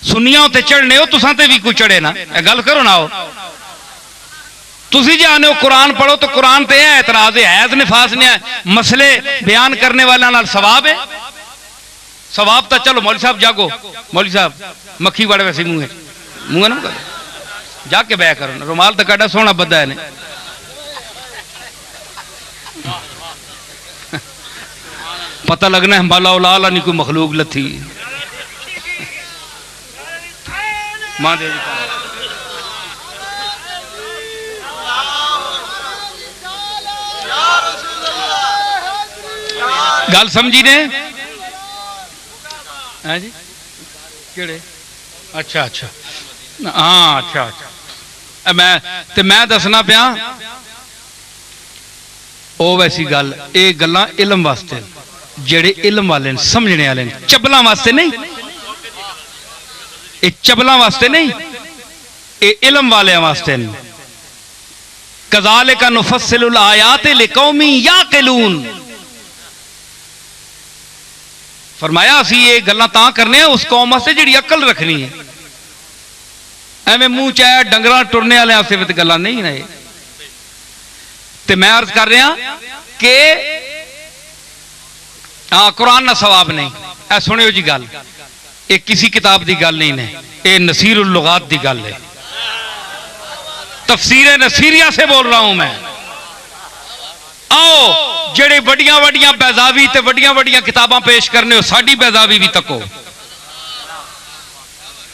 सुनिया ते चढ़ने हो, तुसा ते भी कोई चढ़े ना, गल करो ना। हो तुसी जे आने हो कुरान पढ़ो तो कुरान ते है एतराज है, हैज निफास ने मसले बयान करने वाला नाल सवाब है। सवाब तो चलो मौलवी साहब जागो, मौलवी साहब मक्खी बड़े वैसे मुंह ना जाके बह करो, रुमाल तो काड़ा सोहना बदा है ने। पता लगना है बाला उलाला नहीं कोई मखलूक लथी। महादेव गल समझी ने है जी केड़े? अच्छा अच्छा हाँ अच्छा अच्छा मैं दसना पिया ओ वैसी गल ये गल्लां इलम वास्ते जेड़े इलम वाले समझने वाले चबलों वास्ते नहीं, ये चबलों वास्ते नहीं, ये इलम वाले वास्ते नहीं। कज़ालिका नुफ़स्सिलुल आयाति लिक़ौमी याक़िलून फरमाया असी ये गल्लां तां करने उस कौम वास्ते जिहड़ी अकल रखनी है। एवें मुंह चाहे डंगरां टुरने वाले वास्ते भी गल्लां नहीं ने। ते मैं अर्ज कर रहा कि हाँ कुरान ना सवाब नहीं। ऐ सुनियो जी गल, ये किसी किताब की गल नहीं ने, ये नसीरुल लुगात की गल है। तफसीर नसीरिया से बोल रहा हूं मैं। आओ जेड़े वड्डियां वड्डियां बैजावी ते वड्डियां वड्डियां किताबां पेश करने हो, साडी बैजावी भी तको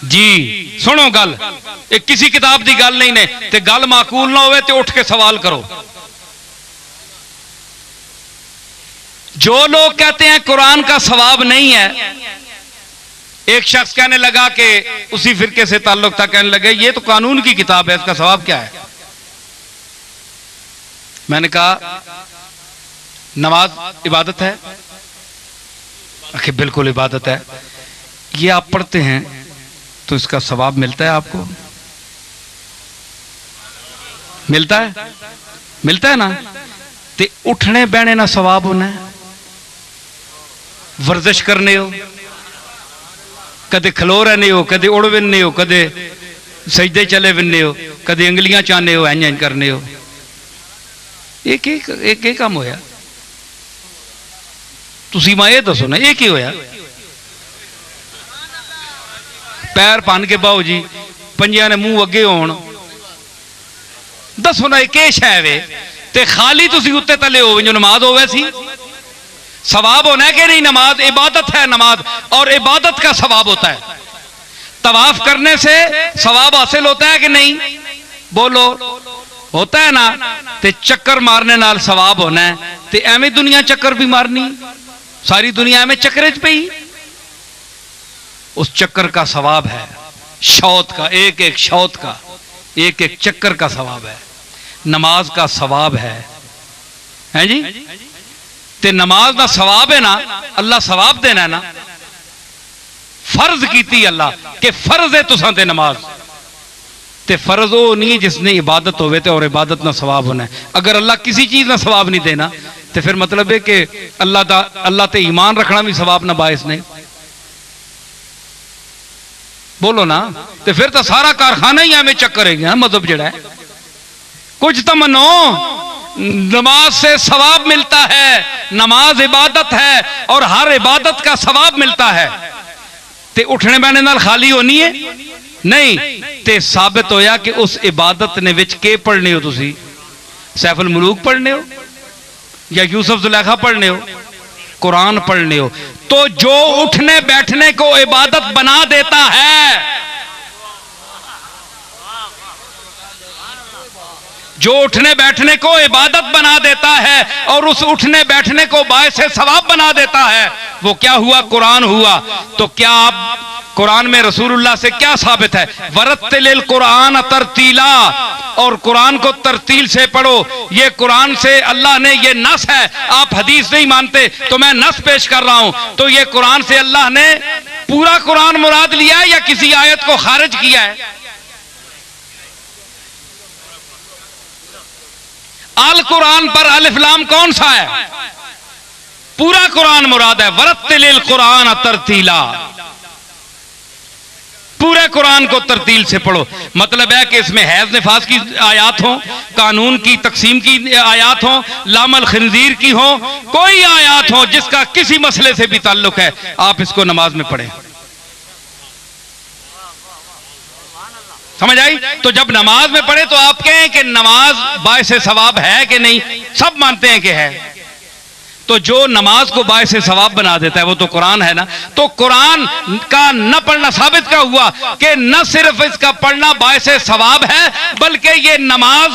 जी। सुनो गल, ये किसी किताब की गल नहीं ने। ते गल माकूल ना होवे ते उठ के सवाल करो। जो लोग कहते हैं कुरान का सवाब नहीं है, एक शख्स कहने लगा कि उसी फिरके से ताल्लुक था, कहने लगे ये तो कानून की किताब है, इसका सवाब क्या है? मैंने कहा नमाज इबादत है। आखिर बिल्कुल इबादत है। ये आप पढ़ते हैं तो इसका सवाब मिलता है आपको? मिलता है? मिलता है ना। ते उठने बहने ना सवाब होना है। वर्जिश करने हो, कदे खलो रहने हो, कदे उड़ विनने हो, कदे सजदे चले विनने हो, कदे अंगलियां चाहने हो, इंज इंज करने हो। एक काम होया? तुसी मां ये दसो ना ये की होया? पैर भन के बाओ जी, पंजियां ने मुंह अगे होण, दसो ना ये शै वे? ते खाली तुसी उत्ते तले हो जो नमाज होवे सी, सवाब होना है कि नहीं? नमाज इबादत है, नमाज और इबादत का सवाब होता है। तवाफ करने से सवाब हासिल होता है कि नहीं? बोलो, होता है ना। ते चक्कर मारने नाल सवाब होना है। ते एवें दुनिया चक्कर भी मारनी, सारी दुनिया में चक्कर च पई, उस चक्कर का सवाब है। शौत का, एक एक शौत का, एक एक चक्कर का सवाब है। नमाज का सवाब है जी। ते नमाज का सवाब है ना, अल्लाह सवाब देना है ना। फर्ज कीती अल्लाह कि फर्ज है तुसां ते नमाज, ते फर्ज वो नहीं जिसने इबादत होवे ते और इबादत ना सवाब होना है। अगर अल्लाह किसी चीज ना सवाब नहीं देना तो फिर मतलब है कि अल्लाह ते ईमान रखना भी सवाब ना बायस नहीं। बोलो ना। तो फिर तो सारा कारखाना ही हमें चक्कर है मजहब जड़ा है। कुछ तो मनो, नमाज से सवाब मिलता है, नमाज इबादत है और हर इबादत का सवाब मिलता है। ते उठने बैठने नाल खाली होनी है नहीं। ते साबित होया कि उस इबादत ने विच के पढ़ने हो तुसी? सैफुल मुलूक पढ़ने हो या यूसुफ जुलेखा पढ़ने हो? कुरान पढ़ने हो। तो जो उठने बैठने को इबादत बना देता है, जो उठने बैठने को इबादत बना देता है और उस उठने बैठने को बायस सवाब बना देता है, वो क्या हुआ? कुरान हुआ। तो क्या आप कुरान में रसूलुल्लाह से क्या साबित है? वरत्तिलिल कुरान तरतीला, और कुरान को तरतील से पढ़ो। ये कुरान से अल्लाह ने, ये नस है। आप हदीस नहीं मानते तो मैं नस पेश कर रहा हूं। तो ये कुरान से अल्लाह ने पूरा कुरान मुराद लिया है या किसी आयत को खारिज किया है? अल कुरान पर अलिफ लाम कौन सा है? पूरा कुरान मुराद है। वरत्तिलिल कुरान तरतीला, पूरे कुरान को तरतील से पढ़ो। मतलब है कि इसमें हैज निफास की आयात हो, कानून की तकसीम की आयात हो, लामल खिंजीर की हो, कोई आयात हो जिसका किसी मसले से भी ताल्लुक है, आप इसको नमाज में पढ़ें। समझ आई? तो जब नमाज में पढ़े तो आप कहें कि नमाज बायसे सवाब है कि नहीं, सब मानते हैं कि है। तो जो नमाज को बायसे सवाब बना देता है वो तो कुरान है ना। तो कुरान का न पढ़ना साबित क्या हुआ कि न सिर्फ इसका पढ़ना बायसे सवाब है, बल्कि ये नमाज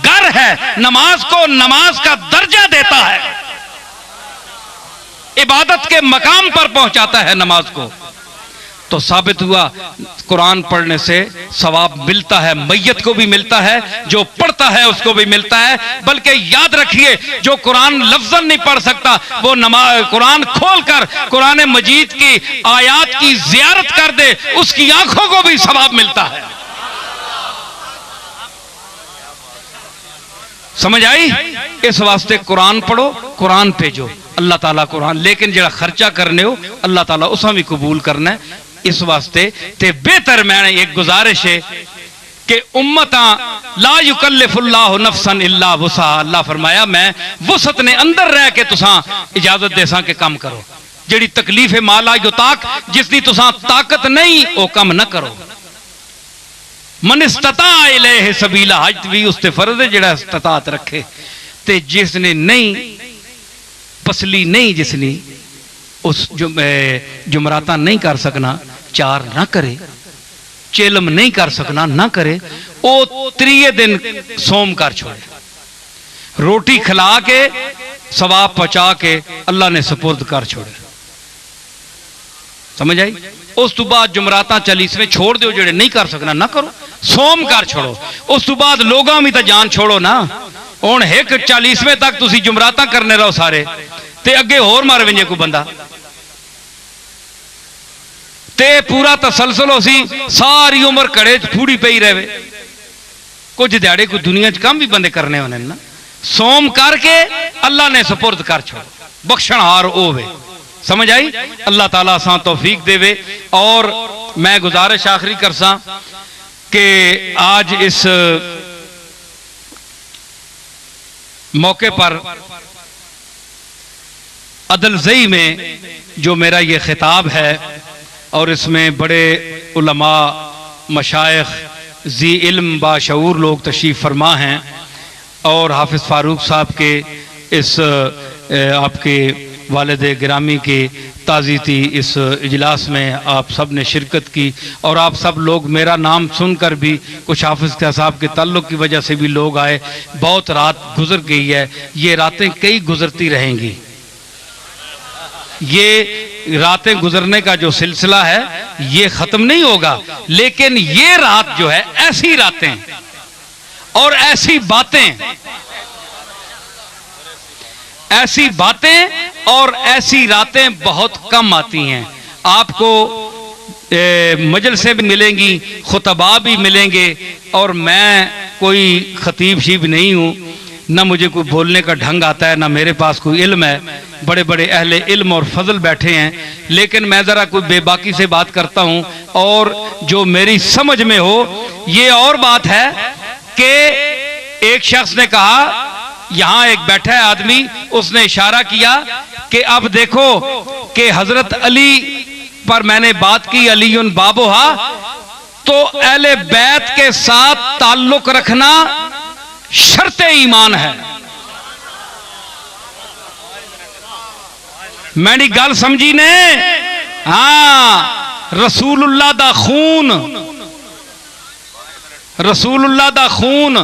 गर है, नमाज को नमाज का दर्जा देता है, इबादत के मकाम पर पहुंचाता है नमाज को। तो साबित हुआ कुरान पढ़ने से सवाब मिलता है, मैयत को भी मिलता है, जो पढ़ता है उसको भी मिलता है। बल्कि याद रखिए, जो कुरान लफ्ज़न नहीं पढ़ सकता वो नमाज कुरान खोलकर कुरान मजीद की आयात की जियारत कर दे, उसकी आंखों को भी सवाब मिलता है। समझ आई? इस वास्ते कुरान पढ़ो, कुरान भेजो, अल्लाह ताला कुरान, लेकिन जरा खर्चा करने हो अल्लाह ताला उसा भी कबूल करना है। इस वास्ते ते बेहतर मैंने एक गुजारिश है कि उम्मता ला युकल्लिफुल्लाहु नफ्सन इल्ला वुसअहा, अल्लाह फरमाया मैं वुसअत ने अंदर रह के तुसा इजाजत देसा के काम करो, जेड़ी तकलीफ है माला युताक, जिसकी तुसा ताकत नहीं वो काम न करो। मन इस्तता इलैहि सबीला, हज भी उसते फर्ज है जेड़ा इस्ततात रखे, ते जिसने नहीं पसली नहीं, जिसने उस जुमराता नहीं कर सकना, चार ना करे, चेलम नहीं कर सकना ना करे, वो त्रिये दिन सोम कर छोड़े, रोटी खिला के सवाब पहुंचा के अल्लाह ने सुपुर्द कर छोड़े। समझ आई? उस तो बाद जुमराता 40वें छोड़ दो, जेड़े नहीं कर सकना ना करो, सोम कर छोड़ो। उस तो बाद लोगों में तो जान छोड़ो ना, हुण एक 40वें तक तुसी जुमराता करने रहो सारे, ते अगे होर मार वेंजे कोई बंदा, ते पूरा तसलसल हो सी, सारी उम्र घड़े फूड़ी पई रहे। कुछ दिहाड़े कोई दुनिया च काम भी बंदे करने होने ना, सोम करके अल्लाह ने सुपुर्द कर छोड़ो, बख्शणहार होवे। समझ आई? अल्लाह ताला असां तौफीक देवे। और मैं गुजारिश आखिरी करसा कि आज इस मौके पर अदलज़ई में जो मेरा ये खिताब है, और इसमें बड़े उलमा, मशाइख, जी इल्म बाशऊर लोग तशरीफ़ फरमा हैं, और हाफिज़ फारूक साहब के इस आपके वालिद गिरामी की ताज़ीती इस इजलास में आप सब ने शिरकत की, और आप सब लोग मेरा नाम सुनकर भी, कुछ हाफिज़ साहब के ताल्लुक़ की वजह से भी लोग आए। बहुत रात गुजर गई है, ये रातें कई गुजरती रहेंगी, ये रातें गुजरने का जो सिलसिला है ये ख़त्म नहीं होगा। लेकिन ये रात जो है, ऐसी रातें और ऐसी बातें और ऐसी रातें बहुत कम आती हैं। आपको मजलिसें भी मिलेंगी, खुतबा भी मिलेंगे, और मैं कोई खतीब शीब नहीं हूँ, ना मुझे कोई बोलने का ढंग आता है, ना मेरे पास कोई इल्म है। बड़े बड़े अहले इल्म और फजल बैठे हैं, लेकिन मैं ज़रा कोई बेबाकी से बात करता हूँ, और जो मेरी समझ में हो। ये और बात है कि एक शख्स ने कहा, यहाँ एक बैठा है आदमी, उसने इशारा किया कि अब देखो कि हजरत अली पर मैंने बात की, अलीयुन बाबोहा, तो अहले बैत के साथ ताल्लुक रखना शर्ते ईमान है। मैंने गल समझी ने? हाँ, रसूलुल्लाह दा खून, रसूलुल्लाह दा खून,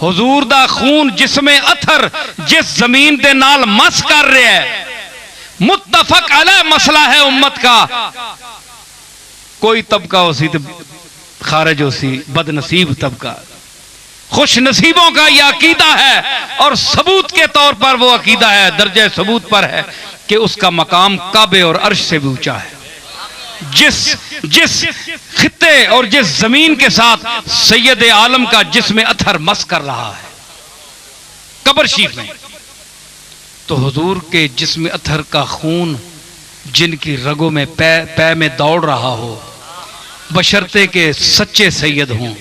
हुजूर दा खून जिसमें अथर जिस जमीन दे नाल मस कर रहा है, मुत्तफक अलैह मसला है उम्मत का। कोई तबका हो सी तो खारिज हो सी, बदनसीब तबका, खुश नसीबों का यह अकीदा है, और सबूत के तौर पर वो अकीदा है, दर्जे सबूत पर है कि उसका मकाम काबे और अर्श से भी ऊंचा है। जिस खित्ते और जिस जमीन के साथ सैयद आलम का जिसमें अथर मस कर रहा है कब्र शरीफ में, तो हुजूर के जिसमें अथर का खून जिनकी रगों में पै में दौड़ रहा हो, बशर्ते के सच्चे सैयद हों।